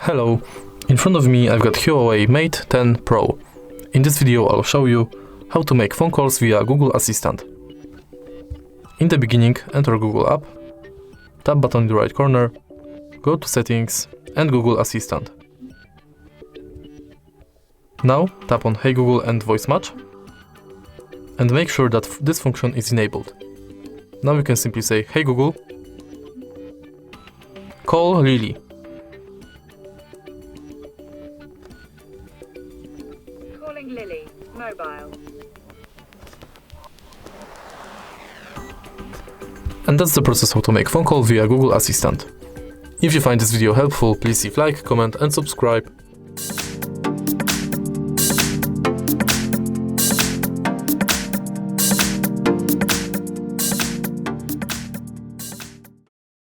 Hello, in front of me I've got HUAWEI Mate 10 Pro. In this video I'll show you how to make phone calls via Google Assistant. In the beginning, enter Google app, tap button in the right corner, go to Settings and Google Assistant. Now tap on Hey Google and Voice Match and make sure that this function is enabled. Now you can simply say, Hey Google, call Lily. Calling Lily, mobile. And that's the process how to make phone call via Google Assistant. If you find this video helpful, please leave like, comment and subscribe.